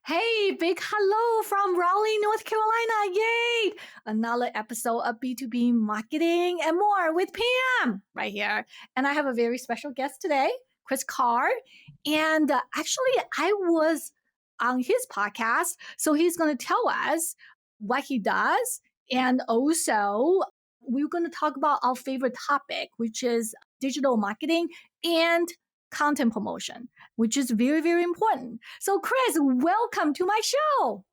Hey, big hello from Raleigh, North Carolina. Yay! Another episode of B2B Marketing and More with Pam right here. And I have a very special guest today, Chris Carr. And actually, I was on his podcast. So he's going to tell us what he does. And also, we're going to talk about our favorite topic, which is digital marketing and content promotion, which is very, very important. So, Chris, welcome to my show.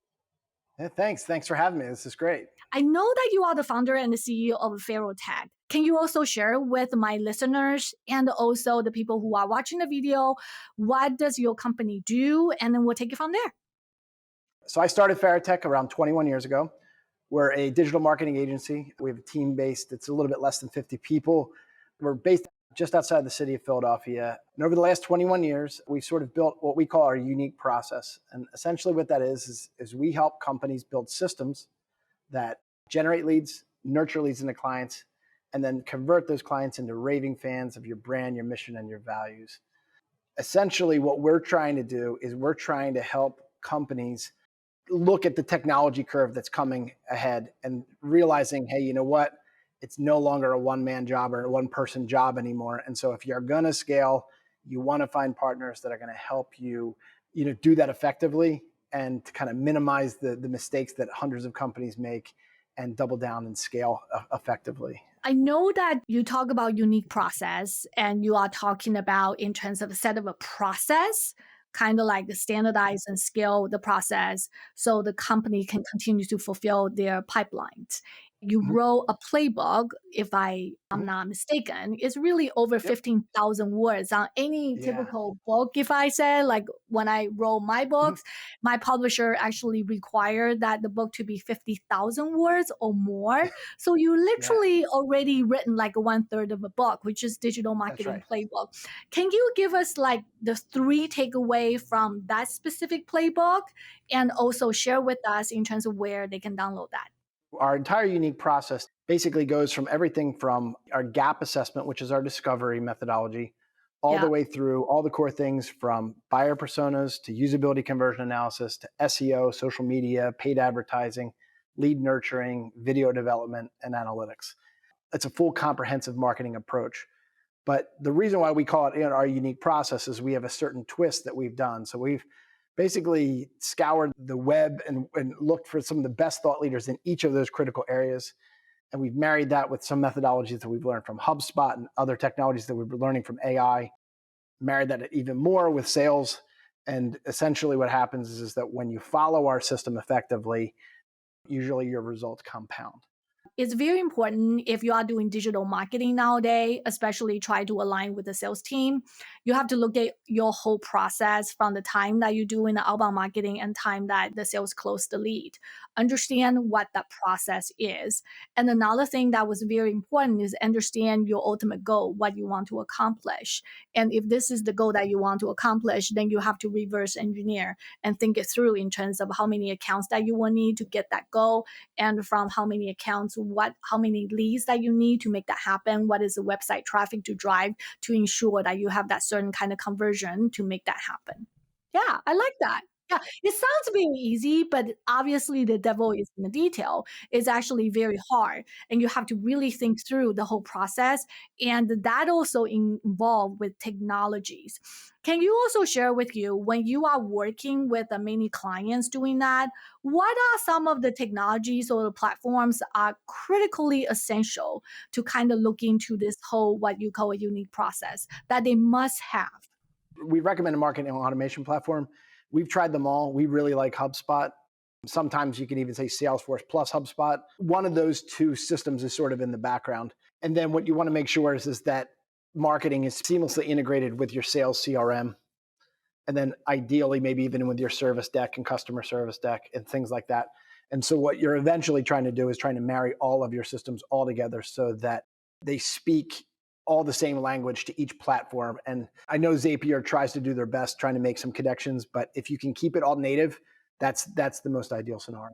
Yeah, thanks. Thanks for having me. This is great. I know that you are the founder and the CEO of Farotech. Can you also share with my listeners and also the people who are watching the video, what does your company do? And then we'll take it from there. So I started Farotech around 21 years ago. We're a digital marketing agency. We have a team based, it's a little bit less than 50 people. We're based just outside the city of Philadelphia. And over the last 21 years, we've sort of built what we call our unique process. And essentially what that is we help companies build systems that generate leads, nurture leads into clients, and then convert those clients into raving fans of your brand, your mission, and your values. Essentially, what we're trying to do is we're trying to help companies look at the technology curve that's coming ahead and realizing, hey, you know what? It's no longer a one-man job or a one-person job anymore. And so if you're going to scale, you want to find partners that are going to help you, do that effectively and to kind of minimize the mistakes that hundreds of companies make and double down and scale effectively. I know that you talk about unique process and you are talking about in terms of a set of a process, kind of like the standardize and scale the process so the company can continue to fulfill their pipelines. You Mhm, wrote a playbook, if I'm mhm. not mistaken. It's really over Yep. 15,000 words on any Yeah. typical book. If I say, like when I wrote my Mhm. books, my publisher actually required that the book to be 50,000 words or more. So you Yeah, literally already written like one third of a book, which is digital that's marketing right. playbook. Can you give us like the three takeaway from that specific playbook and also share with us in terms of where they can download that? Our entire unique process basically goes from everything from our gap assessment, which is our discovery methodology, all the Yeah. way through all the core things from buyer personas to usability conversion analysis to SEO, social media, paid advertising, lead nurturing, video development, and analytics. It's a full comprehensive marketing approach. But the reason why we call it our unique process is we have a certain twist that we've done. So we've basically scoured the web and looked for some of the best thought leaders in each of those critical areas. And we've married that with some methodologies that we've learned from HubSpot and other technologies that we've been learning from AI, married that even more with sales. And essentially what happens is that when you follow our system effectively, usually your results compound. It's very important if you are doing digital marketing nowadays, especially try to align with the sales team. You have to look at your whole process from the time that you do in the outbound marketing and time that the sales close the lead. Understand what that process is. And another thing that was very important is understand your ultimate goal, what you want to accomplish. And if this is the goal that you want to accomplish, then you have to reverse engineer and think it through in terms of how many accounts that you will need to get that goal and from how many accounts, how many leads that you need to make that happen, what is the website traffic to drive to ensure that you have that certain kind of conversion to make that happen. Yeah, I like that. Yeah, it sounds very easy, but obviously the devil is in the detail. It's actually very hard, and you have to really think through the whole process, and that also involved with technologies. Can you also share with you when you are working with many clients doing that? What are some of the technologies or the platforms are critically essential to kind of look into this whole what you call a unique process that they must have? We recommend a marketing automation platform. We've tried them all. We really like HubSpot. Sometimes you can even say Salesforce plus HubSpot. One of those two systems is sort of in the background. And then what you want to make sure is that marketing is seamlessly integrated with your sales CRM. And then ideally, maybe even with your service deck and customer service deck and things like that. And so what you're eventually trying to do is trying to marry all of your systems all together so that they speak all the same language to each platform. And I know Zapier tries to do their best trying to make some connections, but if you can keep it all native, that's the most ideal scenario.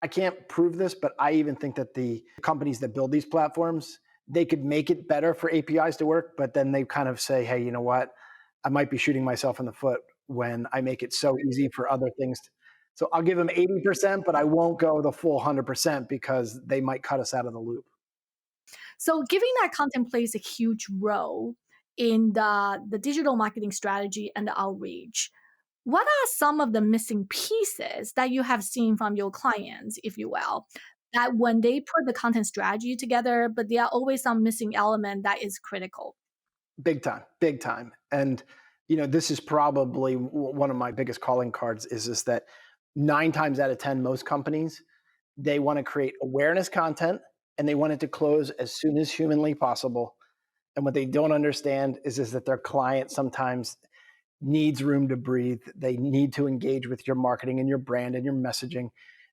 I can't prove this, but I even think that the companies that build these platforms, they could make it better for APIs to work, but then they kind of say, hey, you know what? I might be shooting myself in the foot when I make it so easy for other things. So I'll give them 80%, but I won't go the full 100% because they might cut us out of the loop. So giving that content plays a huge role in the digital marketing strategy and the outreach. What are some of the missing pieces that you have seen from your clients, if you will, that when they put the content strategy together, but there are always some missing element that is critical? Big time, big time. And this is probably one of my biggest calling cards is that 9 times out of 10, most companies, they want to create awareness content and they want it to close as soon as humanly possible. And what they don't understand is that their client sometimes needs room to breathe. They need to engage with your marketing and your brand and your messaging.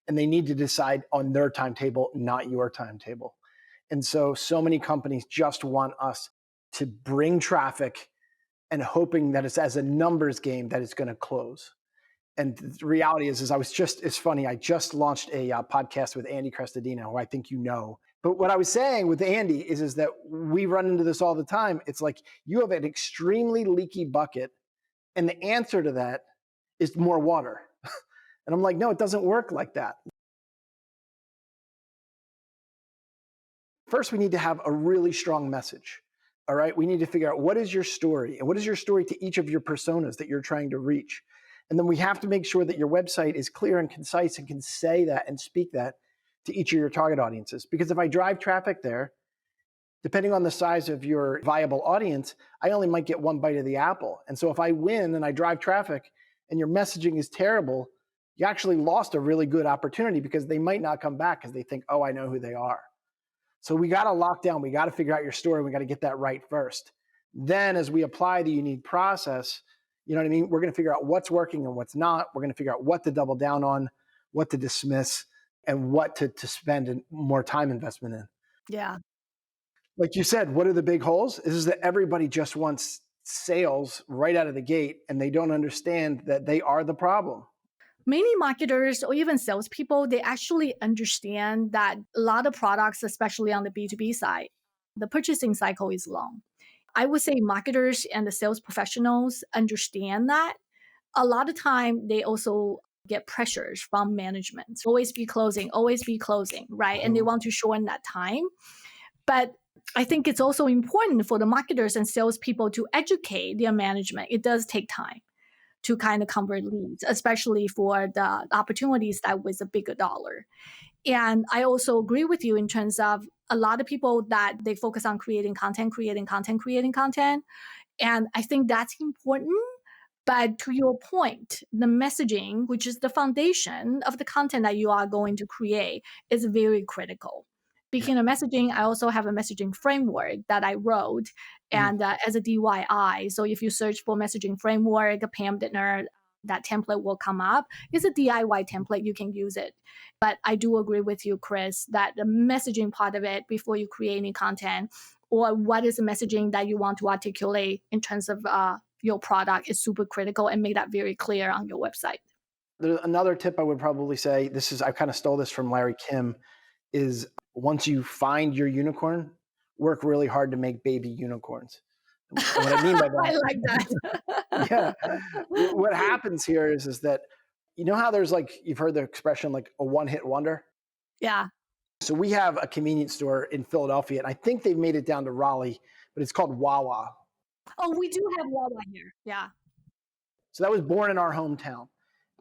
And they need to decide on their timetable, not your timetable. And so many companies just want us to bring traffic and hoping that it's as a numbers game that it's going to close. And the reality is it's funny. I just launched a podcast with Andy Crestodina, who I think you know. But what I was saying with Andy is that we run into this all the time. It's like you have an extremely leaky bucket, and the answer to that is more water. And I'm like, no, it doesn't work like that. First, we need to have a really strong message. All right. We need to figure out what is your story and what is your story to each of your personas that you're trying to reach. And then we have to make sure that your website is clear and concise and can say that and speak that to each of your target audiences. Because if I drive traffic there, depending on the size of your viable audience, I only might get one bite of the apple. And so if I win and I drive traffic and your messaging is terrible, you actually lost a really good opportunity because they might not come back because they think, oh, I know who they are. So we got to lock down. We got to figure out your story. We got to get that right first. Then as we apply the unique process, you know what I mean? We're going to figure out what's working and what's not. We're going to figure out what to double down on, what to dismiss, and what to spend more time investment in. Yeah. Like you said, what are the big holes? Is that everybody just wants sales right out of the gate, and they don't understand that they are the problem. Many marketers or even salespeople, they actually understand that a lot of products, especially on the B2B side, the purchasing cycle is long. I would say marketers and the sales professionals understand that. A lot of time, they also get pressures from management. Always be closing, right? And they want to shorten that time. But I think it's also important for the marketers and salespeople to educate their management. It does take time to kind of convert leads, especially for the opportunities that with a bigger dollar. And I also agree with you in terms of a lot of people that they focus on creating content. And I think that's important. But to your point, the messaging, which is the foundation of the content that you are going to create, is very critical. Speaking of messaging, I also have a messaging framework that I wrote and as a DIY. So if you search for messaging framework, Pam Didner, that template will come up. It's a DIY template. You can use it. But I do agree with you, Chris, that the messaging part of it before you create any content or what is the messaging that you want to articulate in terms of your product is super critical and make that very clear on your website. There's another tip I would probably say, I kind of stole this from Larry Kim, is once you find your unicorn, work really hard to make baby unicorns. And what I mean by that, I like that. yeah. What happens here is that, you know how there's you've heard the expression like a one-hit wonder? Yeah. So we have a convenience store in Philadelphia, and I think they've made it down to Raleigh, but it's called Wawa. Oh, we do have Wawa here. Yeah. So that was born in our hometown.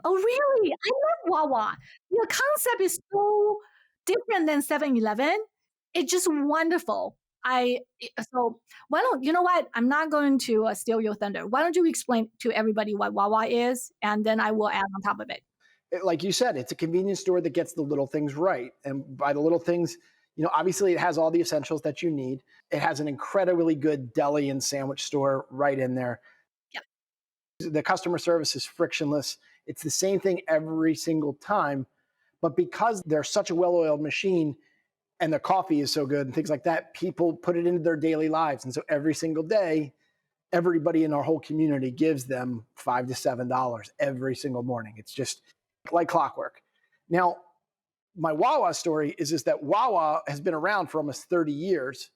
Oh, really? I love Wawa. Your concept is so different than 7-Eleven. It's just wonderful. So why don't you know what? I'm not going to steal your thunder. Why don't you explain to everybody what Wawa is, and then I will add on top of it. Like you said, it's a convenience store that gets the little things right. And by the little things, obviously it has all the essentials that you need. It has an incredibly good deli and sandwich store right in there. Yep. The customer service is frictionless. It's the same thing every single time. But because they're such a well-oiled machine and the coffee is so good and things like that, people put it into their daily lives. And so every single day, everybody in our whole community gives them $5 to $7 every single morning. It's just like clockwork. Now, my Wawa story is that Wawa has been around for almost 30 years.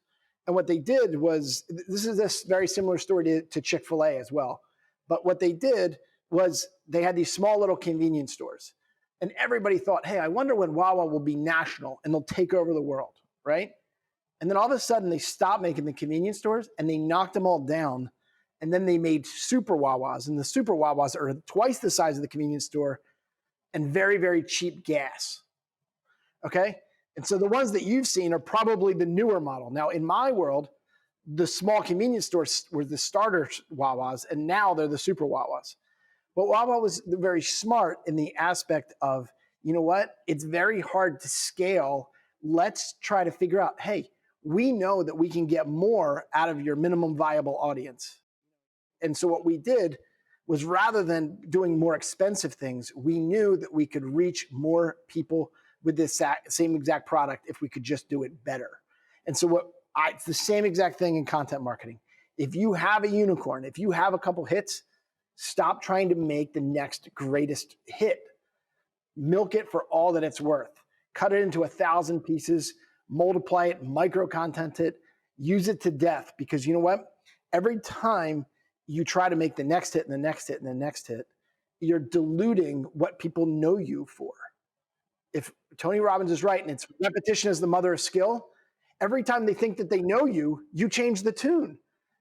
And what they did was, this is this very similar story to Chick-fil-A as well. But what they did was they had these small little convenience stores. And everybody thought, hey, I wonder when Wawa will be national and they'll take over the world, right? And then all of a sudden they stopped making the convenience stores and they knocked them all down. And then they made super Wawas. And the super Wawas are twice the size of the convenience store and very, very cheap gas. Okay? And so the ones that you've seen are probably the newer model. Now, in my world, the small convenience stores were the starter Wawas, and now they're the super Wawas. But Wawa was very smart in the aspect of, you know what? It's very hard to scale. Let's try to figure out, hey, we know that we can get more out of your minimum viable audience. And so what we did was, rather than doing more expensive things, we knew that we could reach more people with this same exact product if we could just do it better. And so it's the same exact thing in content marketing. If you have a unicorn, if you have a couple hits, stop trying to make the next greatest hit. Milk it for all that it's worth. Cut it into 1,000 pieces, multiply it, micro content it, use it to death. Because you know what? Every time you try to make the next hit and the next hit and the next hit, you're diluting what people know you for. If Tony Robbins is right, and it's repetition is the mother of skill, every time they think that they know you, you change the tune.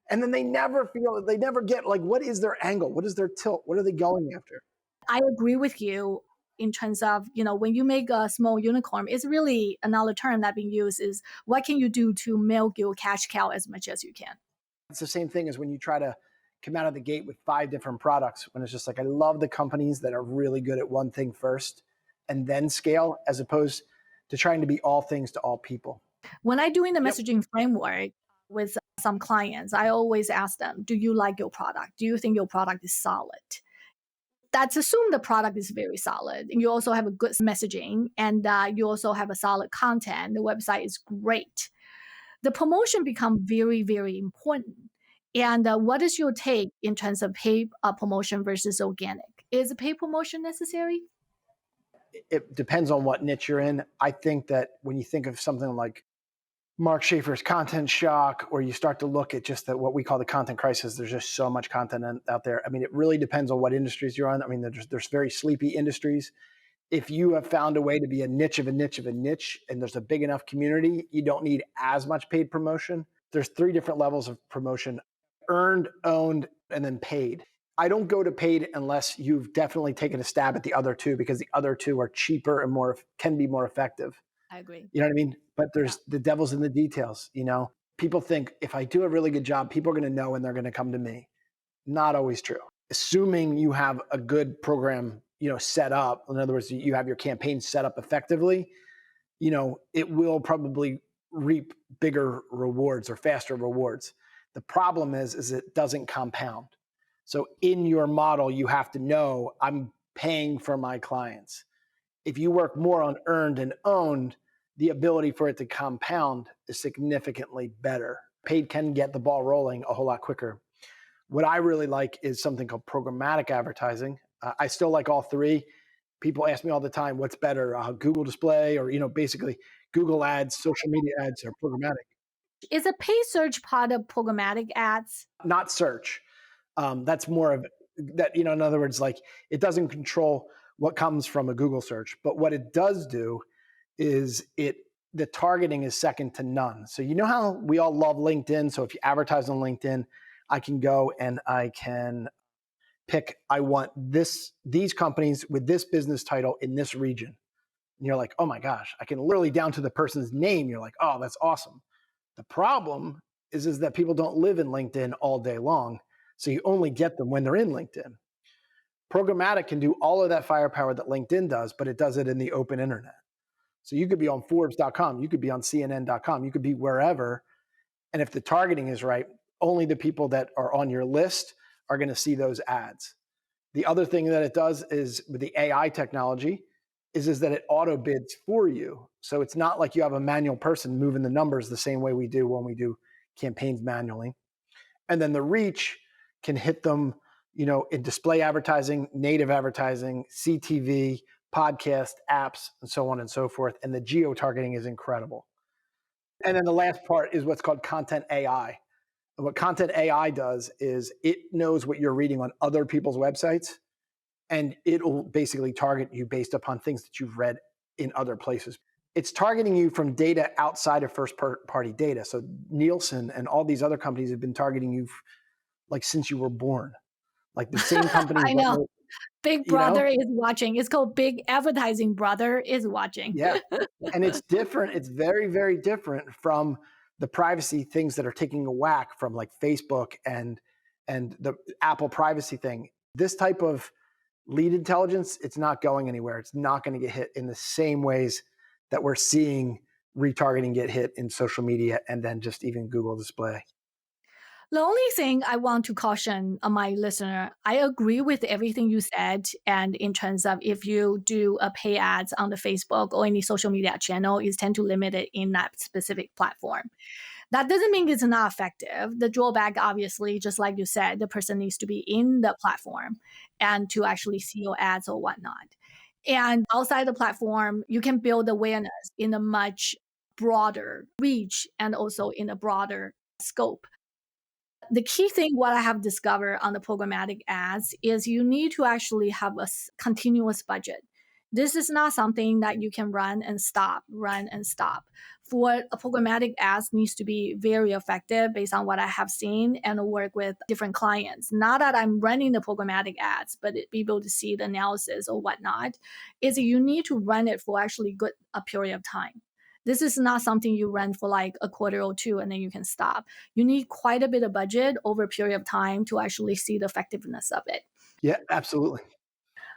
And then they never get like, what is their angle? What is their tilt? What are they going after? I agree with you in terms of, when you make a small unicorn, it's really another term that being used is what can you do to milk your cash cow as much as you can? It's the same thing as when you try to come out of the gate with 5 different products, when it's just like, I love the companies that are really good at one thing first and then scale, as opposed to trying to be all things to all people. When I doing the messaging framework with some clients, I always ask them, do you like your product? Do you think your product is solid? That's assume the product is very solid. You also have a good messaging, and you also have a solid content. The website is great. The promotion become very, very important. And what is your take in terms of paid promotion versus organic? Is a paid promotion necessary? It depends on what niche you're in. I think that when you think of something like Mark Schaefer's Content Shock, or you start to look at just what we call the content crisis, there's just so much content out there. I mean, it really depends on what industries you're on. I mean, there's very sleepy industries. If you have found a way to be a niche of a niche of a niche, and there's a big enough community, you don't need as much paid promotion. There's 3 different levels of promotion: earned, owned, and then paid. I don't go to paid unless you've definitely taken a stab at the other 2, because the other 2 are cheaper and can be more effective. I agree. You know what I mean? But there's the devil's in the details. People think if I do a really good job, people are going to know and they're going to come to me. Not always true. Assuming you have a good program, set up. In other words, you have your campaign set up effectively. It will probably reap bigger rewards or faster rewards. The problem is it doesn't compound. So in your model, you have to know, I'm paying for my clients. If you work more on earned and owned, the ability for it to compound is significantly better. Paid can get the ball rolling a whole lot quicker. What I really like is something called programmatic advertising. I still like all 3. People ask me all the time, what's better, Google display or, basically Google ads, social media ads, or programmatic? Is a paid search part of programmatic ads? Not search. That's more of that, in other words, like, it doesn't control what comes from a Google search. But what it does do is the targeting is second to none. So you know how we all love LinkedIn? So if you advertise on LinkedIn, I can go and I can pick, I want these companies with this business title in this region. And you're like, oh my gosh, I can literally down to the person's name. You're like, oh, that's awesome. The problem is that people don't live in LinkedIn all day long. So you only get them when they're in LinkedIn. Programmatic can do all of that firepower that LinkedIn does, but it does it in the open internet. So you could be on Forbes.com, you could be on CNN.com, you could be wherever. And if the targeting is right, only the people that are on your list are going to see those ads. The other thing that it does is, with the AI technology, is that it auto bids for you. So it's not like you have a manual person moving the numbers the same way we do when we do campaigns manually. And then the reach can hit them, in display advertising, native advertising, CTV, podcast, apps, and so on and so forth. And the geo targeting is incredible. And then the last part is what's called content AI. And what content AI does is it knows what you're reading on other people's websites, and it'll basically target you based upon things that you've read in other places. It's targeting you from data outside of first party data. So Nielsen and all these other companies have been targeting you like since you were born. Like the same companies I that know. know, Big you Brother know? is watching. It's called Big Advertising Brother is watching. Yeah. And it's different. It's very, very different from the privacy things that are taking a whack from like Facebook and the Apple privacy thing. This type of lead intelligence, it's not going anywhere. It's not going to get hit in the same ways that we're seeing retargeting get hit in social media and then just even Google display. The only thing I want to caution my listener, I agree with everything you said. And in terms of if you do a pay ads on the Facebook or any social media channel, you tend to limit it in that specific platform. That doesn't mean it's not effective. The drawback, obviously, just like you said, the person needs to be in the platform and to actually see your ads or whatnot. And outside the platform, you can build awareness in a much broader reach and also in a broader scope. The key thing, what I have discovered on the programmatic ads, is you need to actually have a continuous budget. This is not something that you can run and stop, run and stop. For a programmatic ads needs to be very effective based on what I have seen and work with different clients. Not that I'm running the programmatic ads, but be able to see the analysis or whatnot, is you need to run it for actually a period of time. This is not something you run for like a quarter or two and then you can stop. You need quite a bit of budget over a period of time to actually see the effectiveness of it. Yeah, absolutely.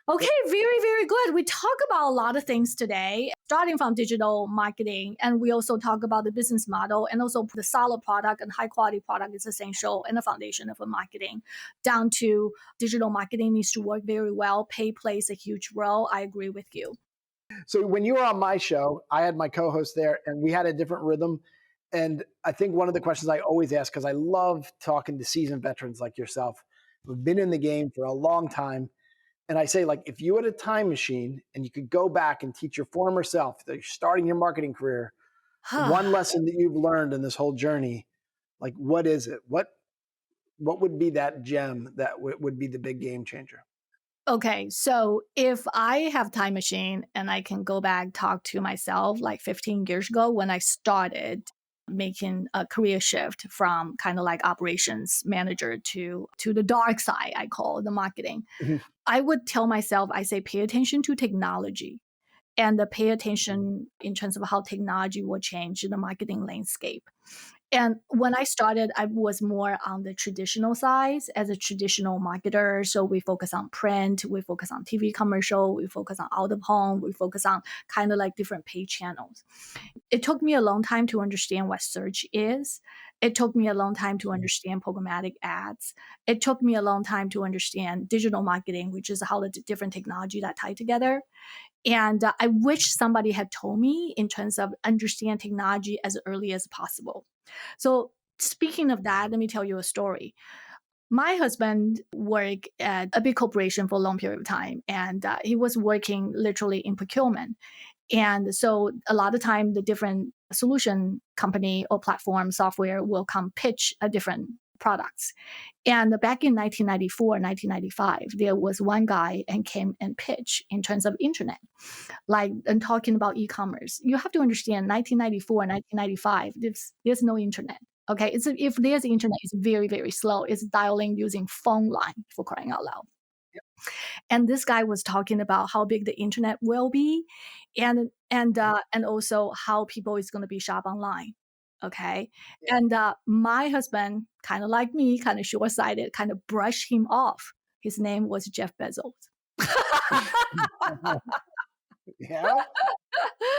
Okay, very, very good. We talk about a lot of things today, starting from digital marketing, and we also talk about the business model and also the solid product and high quality product is essential and the foundation of a marketing, down to digital marketing needs to work very well. Pay plays a huge role. I agree with you. So when you were on my show, I had my co-host there and we had a different rhythm. And I think one of the questions I always ask, because I love talking to seasoned veterans like yourself, who've been in the game for a long time. And I say, like, if you had a time machine and you could go back and teach your former self that you're starting your marketing career, one lesson that you've learned in this whole journey, like, what is it? What would be that gem that would be the big game changer? Okay, so if I have time machine and I can go back talk to myself like 15 years ago when I started making a career shift from kind of like operations manager to the dark side, I call the marketing. Mhm. I would tell myself, I say pay attention to technology and the pay attention in terms of how technology will change the marketing landscape. And when I started, I was more on the traditional side as a traditional marketer. So we focus on print, we focus on TV commercial, we focus on out of home, we focus on kind of like different paid channels. It took me a long time to understand what search is. It took me a long time to understand programmatic ads. It took me a long time to understand digital marketing, which is how the different technology that tie together. And I wish somebody had told me in terms of understand technology as early as possible. So speaking of that, let me tell you a story. My husband worked at a big corporation for a long period of time, and he was working literally in procurement. And so a lot of time, the different solution company or platform software will come pitch a different products. And back in 1994, 1995, there was one guy and came and pitched in terms of internet, like and talking about e-commerce. You have to understand 1994, 1995, there's no internet. Okay, if there's internet, it's very, very slow. It's dialing using phone line for crying out loud. And this guy was talking about how big the internet will be, and also how people is going to be shop online. Okay, and my husband, kind of like me, kind of short sighted, kind of brushed him off. His name was Jeff Bezos. Yeah,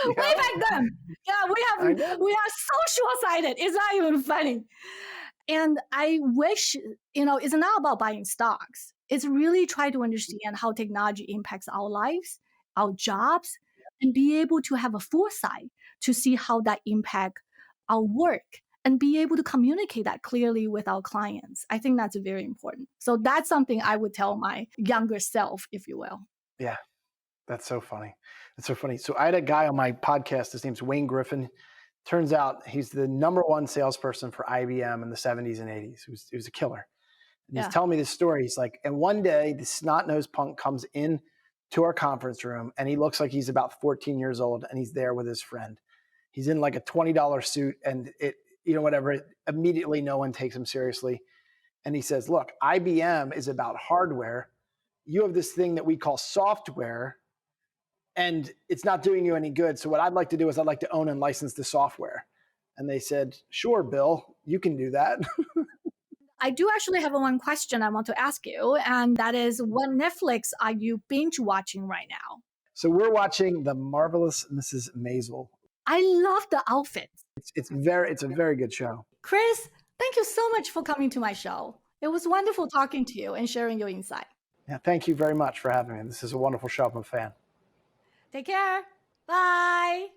Way yeah, back then. Yeah, I know. we are so short-sighted. It's not even funny. And I wish, it's not about buying stocks. It's really try to understand how technology impacts our lives, our jobs, and be able to have a foresight to see how that impact our work and be able to communicate that clearly with our clients. I think that's very important. So that's something I would tell my younger self, if you will. Yeah, that's so funny. That's so funny. So I had a guy on my podcast. His name's Wayne Griffin. Turns out he's the number one salesperson for IBM in the 70s and 80s. He was a killer. And he's Yeah. telling me this story. He's like, and one day the snot-nosed punk comes in to our conference room and he looks like he's about 14 years old and he's there with his friend. He's in like a $20 suit and whatever. Immediately no one takes him seriously. And he says, look, IBM is about hardware. You have this thing that we call software and it's not doing you any good. So what I'd like to do is I'd like to own and license the software. And they said, sure, Bill, you can do that. I do actually have one question I want to ask you, and that is, what Netflix are you binge watching right now? So we're watching The Marvelous Mrs. Maisel. I love the outfits. It's a very good show. Chris, thank you so much for coming to my show. It was wonderful talking to you and sharing your insight. Yeah, thank you very much for having me. This is a wonderful show. I'm a fan. Take care. Bye.